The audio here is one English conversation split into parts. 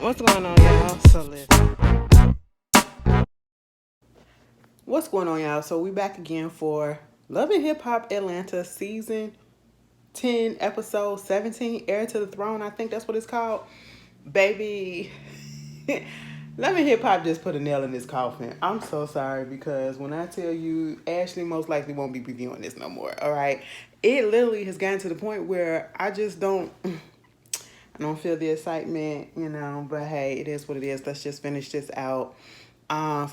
What's going on, y'all? What's going on, y'all? So we back again for Love and Hip Hop Atlanta season 10, episode 17, Heir to the Throne. I think that's what it's called. Baby, Love and Hip Hop just put a nail in this coffin. I'm so sorry because when I tell you, Ashley most likely won't be reviewing this no more. All right, it literally has gotten to the point where I just don't. I don't feel the excitement, but hey, it is what it is. Let's just finish this out.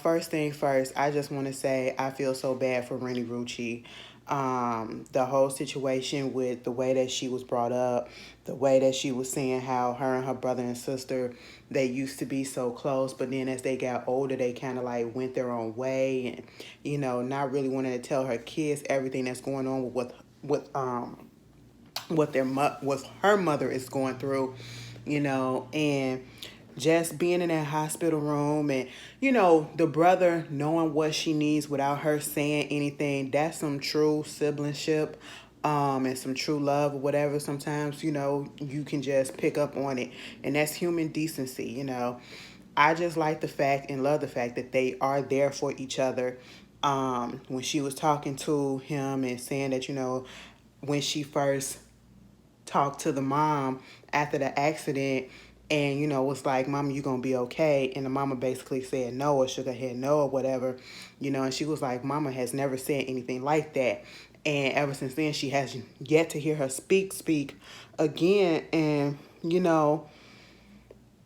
First thing first, I just want to say I feel so bad for Rennie Rucci. The whole situation with the way that she was brought up, the way that she was saying how her and her brother and sister, they used to be so close, but then as they got older, they kind of like went their own way and, not really wanting to tell her kids everything that's going on with what her mother is going through, and just being in that hospital room and the brother knowing what she needs without her saying anything. That's some true siblingship, and some true love or whatever. Sometimes you can just pick up on it, and that's human decency. I just like the fact and love the fact that they are there for each other. When she was talking to him and saying that when she first talked to the mom after the accident and was like, "Mama, you gonna be okay?" And the mama basically said no or shook her head no or whatever, and she was like, "Mama has never said anything like that." And ever since then she has yet to hear her speak again. And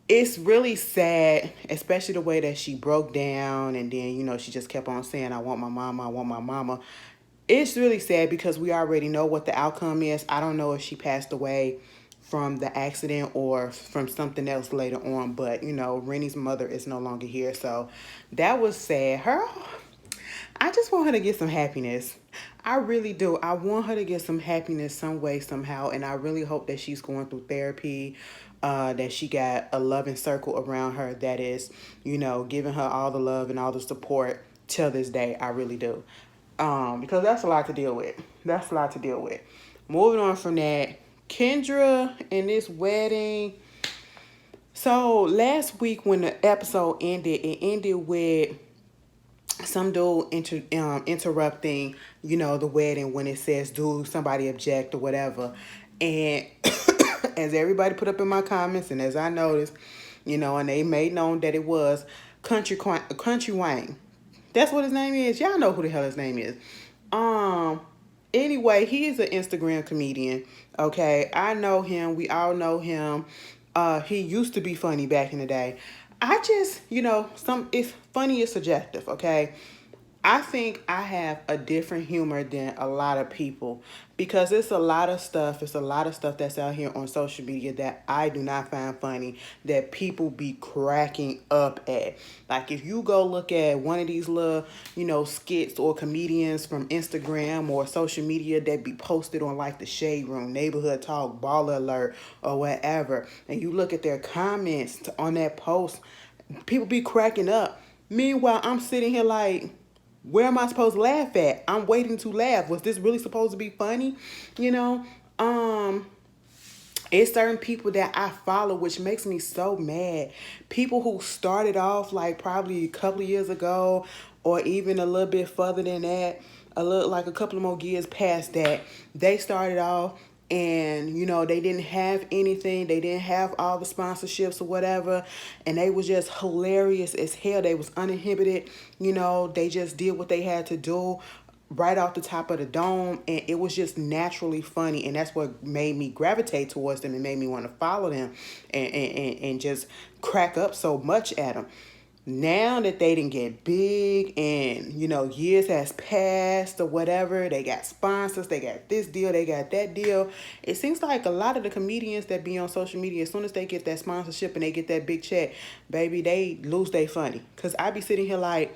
it's really sad, especially the way that she broke down and then she just kept on saying, "I want my mama, I want my mama." It's really sad because we already know what the outcome is. I don't know if she passed away from the accident or from something else later on, but Rennie's mother is no longer here, so that was sad. I just want her to get some happiness. I really do. I want her to get some happiness some way, somehow, and I really hope that she's going through therapy, that she got a loving circle around her that is, giving her all the love and all the support till this day. I really do. Because that's a lot to deal with. That's a lot to deal with. Moving on from that, Kendra and this wedding. So last week when the episode ended, it ended with some dude interrupting, the wedding when it says, "Do somebody object?" or whatever. And as everybody put up in my comments, and as I noticed, and they made known that it was Country Wayne. That's what his name is. Y'all know who the hell his name is. Um. Anyway, he is an Instagram comedian. Okay, I know him. We all know him. He used to be funny back in the day. I just, some it's funny is subjective. Okay, I think I have a different humor than a lot of people because it's a lot of stuff. It's a lot of stuff that's out here on social media that I do not find funny that people be cracking up at. Like if you go look at one of these little, skits or comedians from Instagram or social media that be posted on like the Shade Room, Neighborhood Talk, Baller Alert, or whatever, and you look at their comments on that post, people be cracking up. Meanwhile, I'm sitting here like, where am I supposed to laugh at? I'm waiting to laugh. Was this really supposed to be funny? You know, um, it's certain people that I follow, which makes me so mad. People who started off like probably a couple of years ago, or even a little bit further than that, a little like a couple of more years past that, they started off and they didn't have anything, they didn't have all the sponsorships or whatever, and they was just hilarious as hell. They was uninhibited, they just did what they had to do right off the top of the dome, and it was just naturally funny, and that's what made me gravitate towards them and made me want to follow them and just crack up so much at them. Now that they didn't get big and years has passed or whatever, they got sponsors, they got this deal, they got that deal. It seems like a lot of the comedians that be on social media, as soon as they get that sponsorship and they get that big check, baby, they lose their funny. Cause I be sitting here like,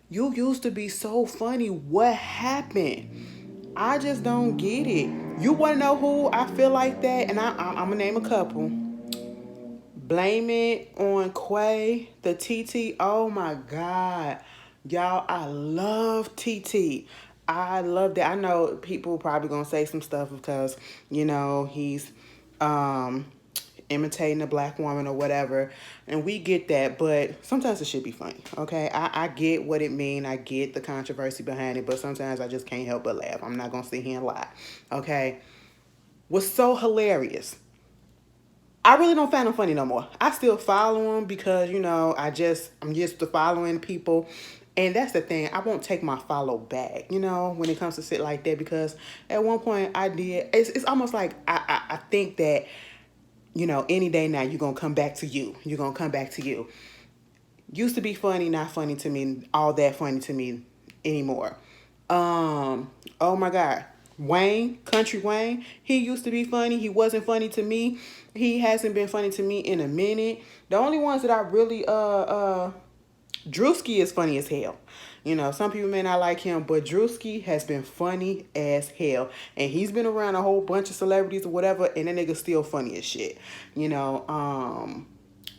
you used to be so funny. What happened? I just don't get it. You want to know who I feel like that? And I'm going to name a couple. Blame it on Quay, the TT. Oh my God. Y'all, I love TT. I love that. I know people probably going to say some stuff because, he's um imitating a black woman or whatever, and we get that, but sometimes it should be funny, okay? I get what it mean, I get the controversy behind it, but sometimes I just can't help but laugh. I'm not gonna sit here and lie, okay? What's so hilarious, I really don't find him funny no more. I still follow him because, I'm used to following people. And that's the thing. I won't take my follow back, when it comes to shit like that. Because at one point I did. It's almost like I think that, any day now you're going to come back to you. You're going to come back to you. Used to be funny, not funny to me. All that funny to me anymore. Oh my God. Wayne, Country Wayne, he used to be funny. He wasn't funny to me. He hasn't been funny to me in a minute. The only ones that I really Drewski is funny as hell. Some people may not like him, but Drewski has been funny as hell. And he's been around a whole bunch of celebrities or whatever, and that nigga's still funny as shit.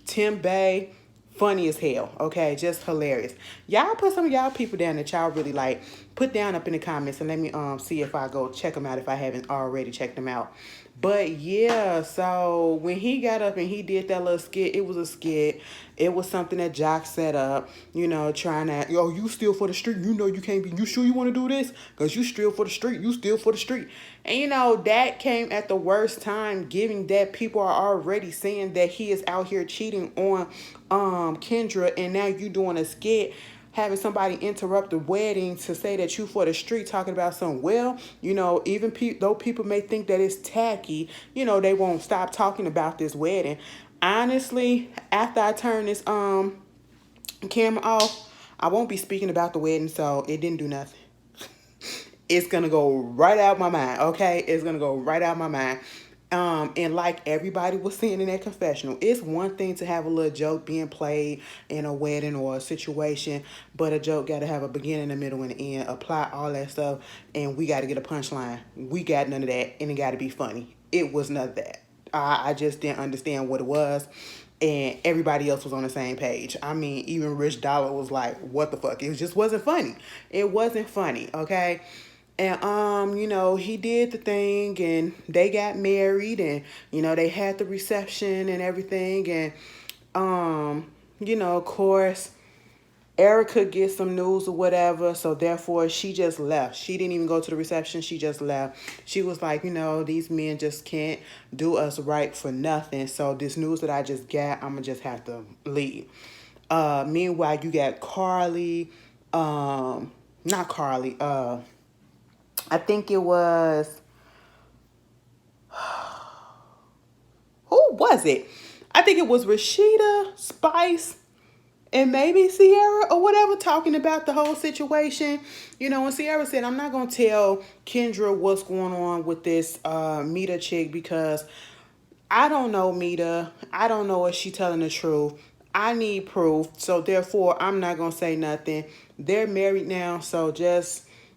Tim Bay, funny as hell, okay? Just hilarious. Y'all put some of y'all people down that y'all really like. Put down up in the comments and let me see if I go check them out if I haven't already checked them out. But yeah, so when he got up and he did that little skit, it was a skit. It was something that Jock set up, trying to, you steal for the street. You can't be, you sure you want to do this? Because you steal for the street, you steal for the street. And that came at the worst time, given that people are already saying that he is out here cheating on Kendra, and now you doing a skit having somebody interrupt the wedding to say that you for the street talking about something. Well, even though people may think that it's tacky, they won't stop talking about this wedding. Honestly, after I turn this camera off, I won't be speaking about the wedding, so it didn't do nothing. It's gonna go right out my mind, okay? It's gonna go right out my mind. And like everybody was saying in that confessional, it's one thing to have a little joke being played in a wedding or a situation, but a joke got to have a beginning, a middle, and an end. Apply all that stuff, and we got to get a punchline. We got none of that, and it got to be funny. It was none of that. I just didn't understand what it was, and everybody else was on the same page. I mean, even Rich Dollar was like, what the fuck? It just wasn't funny. It wasn't funny, okay? And, he did the thing and they got married and, they had the reception and everything. And, of course, Erica gets some news or whatever. So therefore she just left. She didn't even go to the reception. She just left. She was like, these men just can't do us right for nothing. So this news that I just got, I'm going to just have to leave. Meanwhile, you got Carly, not Carly, I think it was, who was it? I think it was Rashida, Spice, and maybe Sierra or whatever, talking about the whole situation. And Sierra said, I'm not going to tell Kendra what's going on with this Mita chick because I don't know Mita. I don't know if she's telling the truth. I need proof. So therefore, I'm not going to say nothing. They're married now, so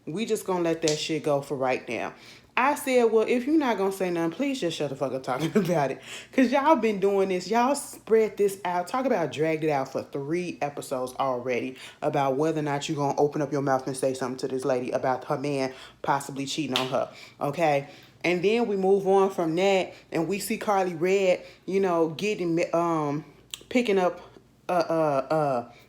we just gonna let that shit go for right now. I said, well, if you're not gonna say nothing, please just shut the fuck up talking about it. Because y'all been doing this. Y'all spread this out. Talk about dragged it out for 3 episodes already about whether or not you're gonna open up your mouth and say something to this lady about her man possibly cheating on her. Okay? And then we move on from that and we see Carly Red, getting, picking up,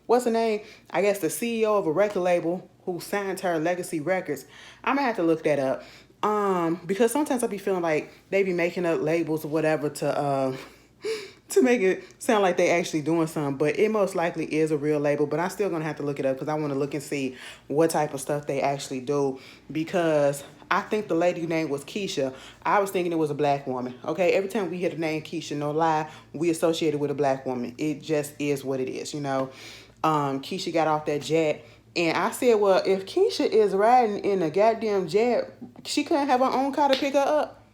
what's her name? I guess the CEO of a record label who signed her Legacy Records. I'm gonna have to look that up. Because sometimes I be feeling like they be making up labels or whatever to make it sound like they actually doing something, but it most likely is a real label. But I'm still gonna have to look it up because I want to look and see what type of stuff they actually do, because I think the lady name was Keisha. I was thinking it was a black woman. Okay, every time we hear the name Keisha, no lie, we associate it with a black woman. It just is what it is, Keisha got off that jet. And I said, well, if Keisha is riding in a goddamn jet, she couldn't have her own car to pick her up,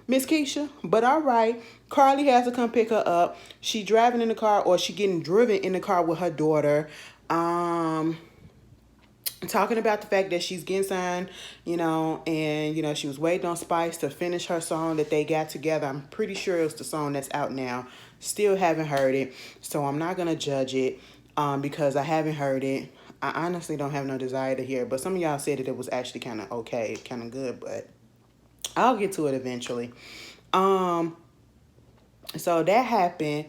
Miss Keisha. But all right, Carly has to come pick her up. She driving in the car, or she getting driven in the car with her daughter. Talking about the fact that she's getting signed, and, she was waiting on Spice to finish her song that they got together. I'm pretty sure it's the song that's out now. Still haven't heard it, so I'm not going to judge it because I haven't heard it. I honestly don't have no desire to hear it, but some of y'all said that it was actually kind of okay, kind of good, but I'll get to it eventually. So that happened.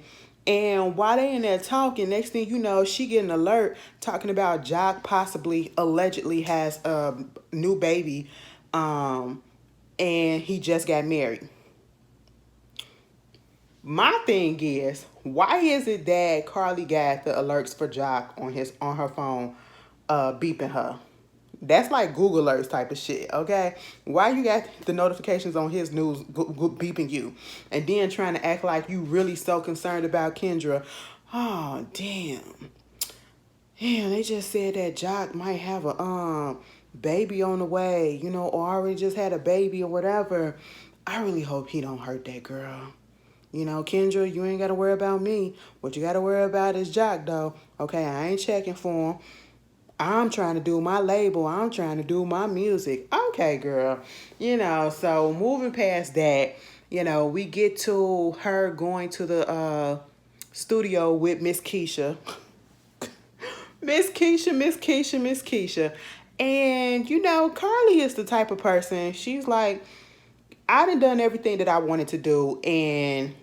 And while they in there talking, next thing you know, she get an alert talking about Jock possibly, allegedly has a new baby. And he just got married. My thing is, why is it that Carly got the alerts for Jock on her phone, beeping her? That's like Google alerts type of shit, okay? Why you got the notifications on his news beeping you, and then trying to act like you really so concerned about Kendra? Oh damn, yeah. They just said that Jock might have a baby on the way, or already just had a baby or whatever. I really hope he don't hurt that girl. Kendra, you ain't got to worry about me. What you got to worry about is Jock, though. Okay, I ain't checking for him. I'm trying to do my label. I'm trying to do my music. Okay, girl. So moving past that, we get to her going to the studio with Miss Keisha. Miss Keisha, Miss Keisha, Miss Keisha. And, Carly is the type of person, she's like, I done everything that I wanted to do, and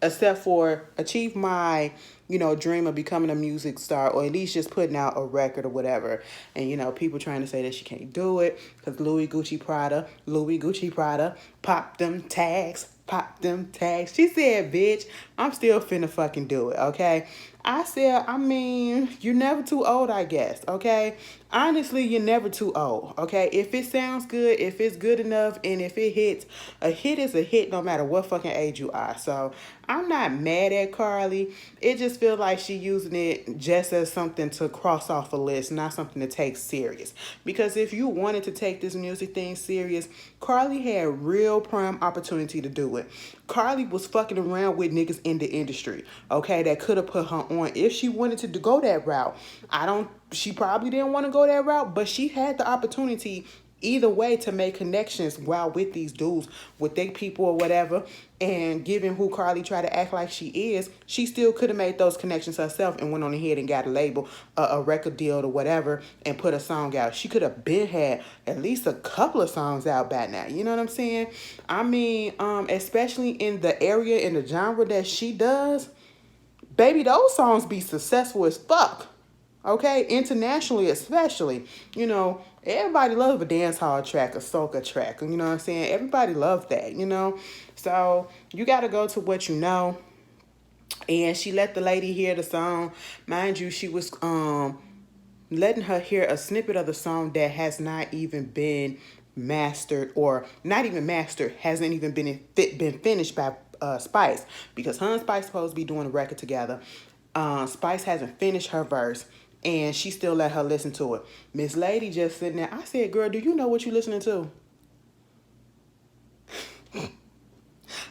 except for achieve my, dream of becoming a music star, or at least just putting out a record or whatever. And, people trying to say that she can't do it because Louis Gucci Prada, pop them tags. She said, bitch, I'm still finna fucking do it, okay? I said, you're never too old, I guess, okay? Honestly, you're never too old, okay? If it sounds good, if it's good enough, and if it hits, a hit is a hit no matter what fucking age you are. So I'm not mad at Carly. It just feels like she using it just as something to cross off a list, not something to take serious. Because if you wanted to take this music thing serious, Carly had real prime opportunity to do it. Carly was fucking around with niggas in the industry, okay, that could have put her on if she wanted to go that route. She probably didn't want to go that route, but she had the opportunity either way to make connections while with these dudes, with their people or whatever. And given who Carly tried to act like she is, she still could have made those connections herself and went on ahead and got a label, a record deal or whatever, and put a song out. She could have been had at least a couple of songs out by now. You know what I'm saying? Especially in the area, in the genre that she does, baby, those songs be successful as fuck. Okay, internationally especially, everybody loves a dance hall track, a soca track, you know what I'm saying? Everybody loves that, So you got to go to what you know. And she let the lady hear the song. Mind you, she was letting her hear a snippet of the song that has not even been mastered, or not even mastered, hasn't even been finished by Spice, because her and Spice supposed to be doing a record together. Spice hasn't finished her verse, and she still let her listen to it. Miss Lady just sitting there. I said, girl, do you know what you listening to?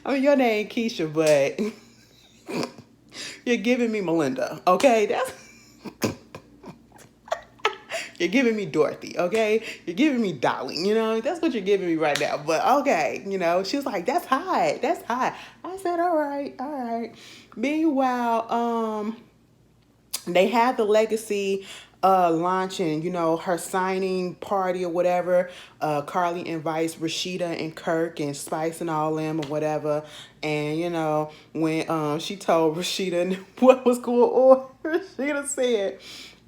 Your name Keisha, but you're giving me Melinda, okay? You're giving me Dorothy, okay? You're giving me Dolly, That's what you're giving me right now. But okay, she was like, that's hot. That's hot. I said, all right. Meanwhile, they had the Legacy launching, her signing party or whatever. Carly invites Rashida and Kirk and Spice and all them or whatever. And, when she told Rashida what was going on, Rashida said,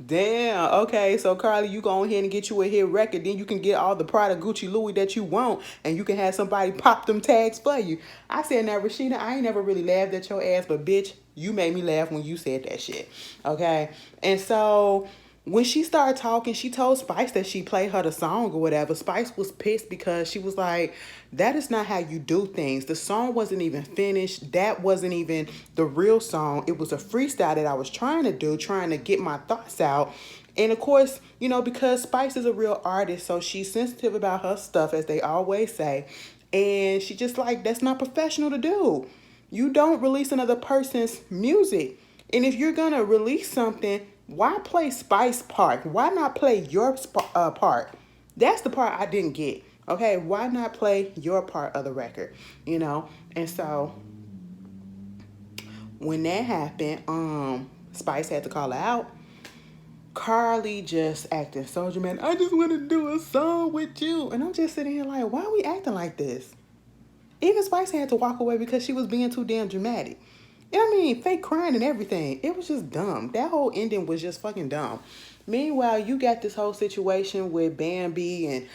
damn, okay, so Carly, you go ahead and get you a hit record, then you can get all the Prada, Gucci, Louis that you want, and you can have somebody pop them tags for you. I said, now, Rashida, I ain't never really laughed at your ass, but bitch, you made me laugh when you said that shit, okay? And so when she started talking, she told Spice that she played her the song or whatever. Spice was pissed because she was like, that is not how you do things. The song wasn't even finished. That wasn't even the real song. It was a freestyle that I was trying to do, trying to get my thoughts out. And of course, because Spice is a real artist, so she's sensitive about her stuff, as they always say. And she just like, that's not professional to do. You don't release another person's music. And if you're going to release something, why play Spice part? Why not play your part? That's the part I didn't get. Okay, why not play your part of the record? And so when that happened, Spice had to call her out. Carly just acting soldier man. I just want to do a song with you. And I'm just sitting here like, why are we acting like this? Even Spice had to walk away because she was being too damn dramatic. You know what I mean? Fake crying and everything. It was just dumb. That whole ending was just fucking dumb. Meanwhile, you got this whole situation with Bambi and,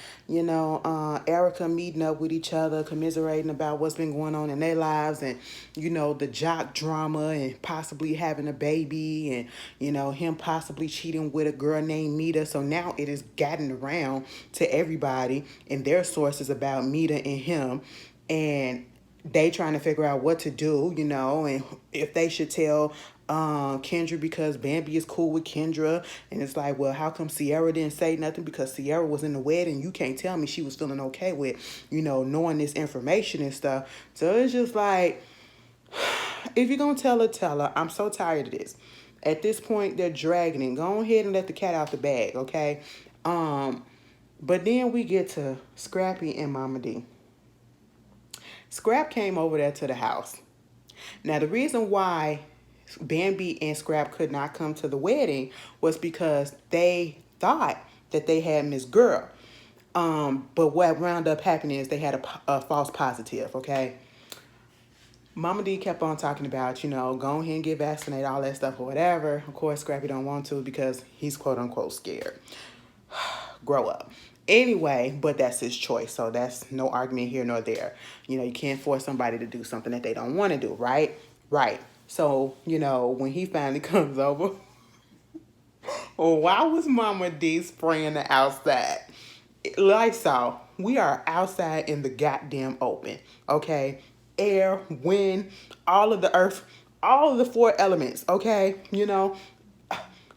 Erica meeting up with each other, commiserating about what's been going on in their lives and, the jock drama and possibly having a baby and, him possibly cheating with a girl named Mita. So now it has gotten around to everybody and their sources about Mita and him. And they trying to figure out what to do, and if they should tell Kendra because Bambi is cool with Kendra. And it's like, well, how come Sierra didn't say nothing? Because Sierra was in the wedding. You can't tell me she was feeling okay with, knowing this information and stuff. So it's just like, if you're going to tell her, tell her. I'm so tired of this. At this point, they're dragging it. Go ahead and let the cat out the bag, okay? But then we get to Scrappy and Mama D. Scrap came over there to the house. Now, the reason why Bambi and Scrap could not come to the wedding was because they thought that they had Miss Girl. But what wound up happening is they had a false positive, okay? Mama D kept on talking about, go ahead and get vaccinated, all that stuff or whatever. Of course, Scrappy don't want to because he's quote unquote scared. Grow up. Anyway, but that's his choice. So that's no argument here nor there. You can't force somebody to do something that they don't want to do, right? Right. So, when he finally comes over, why was Mama D spraying the outside? Lysol, we are outside in the goddamn open, okay? Air, wind, all of the earth, all of the four elements, okay?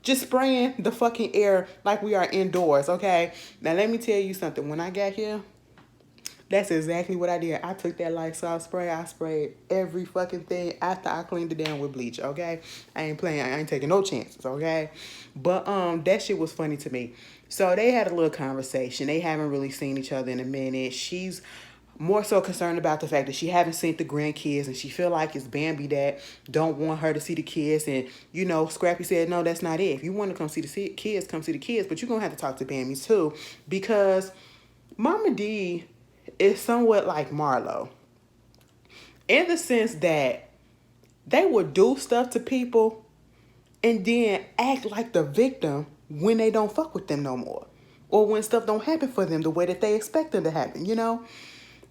Just spraying the fucking air like we are indoors, okay? Now, let me tell you something. When I got here, that's exactly what I did. I took that Lysol spray. I sprayed every fucking thing after I cleaned it down with bleach, okay? I ain't playing. I ain't taking no chances, okay? But that shit was funny to me. So they had a little conversation. They haven't really seen each other in a minute. She's more so concerned about the fact that she haven't seen the grandkids and she feel like it's Bambi that don't want her to see the kids. And, Scrappy said, no, that's not it. If you want to come see the kids, come see the kids. But you're going to have to talk to Bambi too because Mama D is somewhat like Marlo in the sense that they would do stuff to people and then act like the victim when they don't fuck with them no more or when stuff don't happen for them the way that they expect them to happen,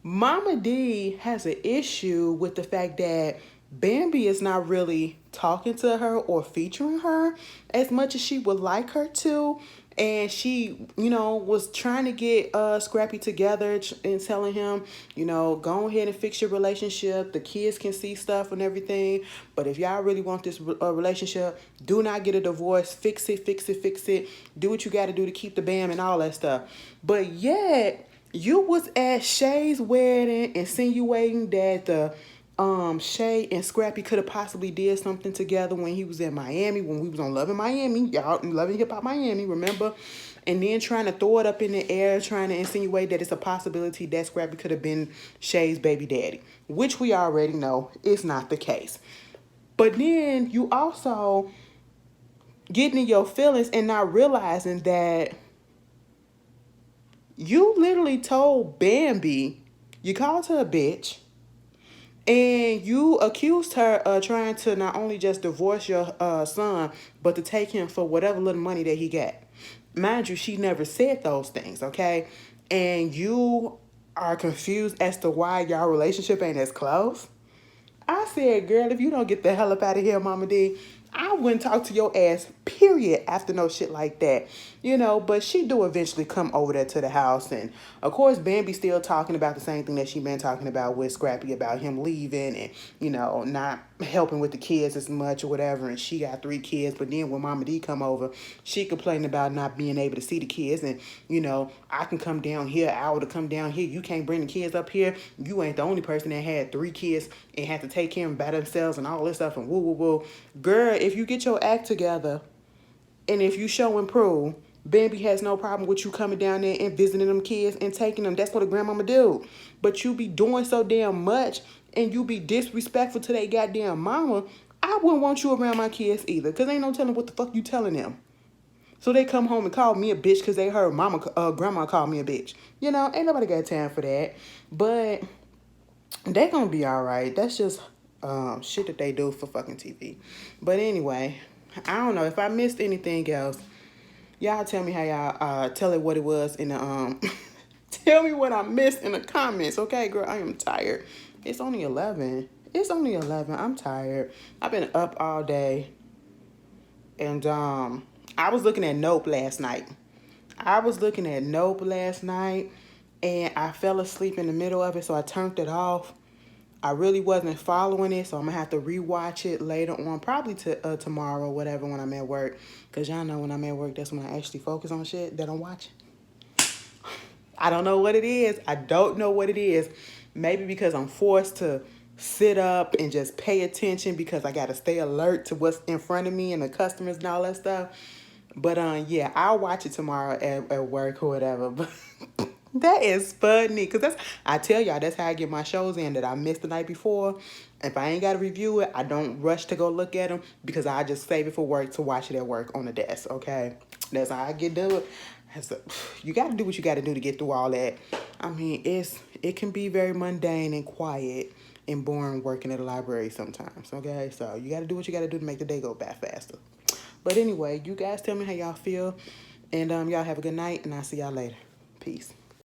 Mama D has an issue with the fact that Bambi is not really talking to her or featuring her as much as she would like her to. And she, was trying to get Scrappy together and telling him, go ahead and fix your relationship. The kids can see stuff and everything. But if y'all really want this relationship, do not get a divorce. Fix it, fix it, fix it. Do what you got to do to keep the bam and all that stuff. But yet, you was at Shay's wedding insinuating that the Shay and Scrappy could have possibly did something together when he was in Miami, when we was on Love in Miami, y'all, Loving Hip Hop Miami, remember? And then trying to throw it up in the air, trying to insinuate that it's a possibility that Scrappy could have been Shay's baby daddy, which we already know is not the case. But then you also getting in your feelings and not realizing that you literally told Bambi, you called her a bitch, and you accused her of trying to not only just divorce your son, but to take him for whatever little money that he got. Mind you, she never said those things, okay? And you are confused as to why y'all relationship ain't as close. I said, girl, if you don't get the hell up out of here, Mama D, I wouldn't talk to your ass, period, after no shit like that. But she do eventually come over there to the house. And, of course, Bambi still talking about the same thing that she been talking about with Scrappy about him leaving and, not helping with the kids as much or whatever. And she got 3 kids. But then when Mama D come over, she complaining about not being able to see the kids. And, I can come down here, hour to come down here. You can't bring the kids up here. You ain't the only person that had 3 kids and had to take care of them by themselves and all this stuff and woo, woo, woo. Girl, if you get your act together and if you show and prove, Bambi has no problem with you coming down there and visiting them kids and taking them. That's what a grandmama do. But you be doing so damn much and you be disrespectful to that goddamn mama. I wouldn't want you around my kids either because ain't no telling what the fuck you telling them. So they come home and call me a bitch because they heard grandma call me a bitch. Ain't nobody got time for that. But They gonna be all right. That's just shit that they do for fucking TV. But anyway, I don't know if I missed anything else. Y'all tell me how y'all tell it what it was in the tell me what I missed in the comments. Okay, girl, I am tired. It's only 11. It's only 11. I'm tired. I've been up all day. And I was looking at Nope last night. And I fell asleep in the middle of it, so I turned it off. I really wasn't following it, so I'm gonna have to rewatch it later on, probably tomorrow or whatever when I'm at work. Cause y'all know when I'm at work, that's when I actually focus on shit that I'm watching. I don't know what it is. I don't know what it is. Maybe because I'm forced to sit up and just pay attention because I gotta stay alert to what's in front of me and the customers and all that stuff. But yeah, I'll watch it tomorrow at work or whatever. But that is funny. Cause I tell y'all, that's how I get my shows in that I missed the night before. If I ain't gotta review it, I don't rush to go look at them because I just save it for work to watch it at work on the desk, okay? That's how I get done with. You gotta do what you gotta do to get through all that. I mean, it can be very mundane and quiet and boring working at a library sometimes, okay? So you gotta do what you gotta do to make the day go by faster. But anyway, you guys tell me how y'all feel. And y'all have a good night, and I'll see y'all later. Peace.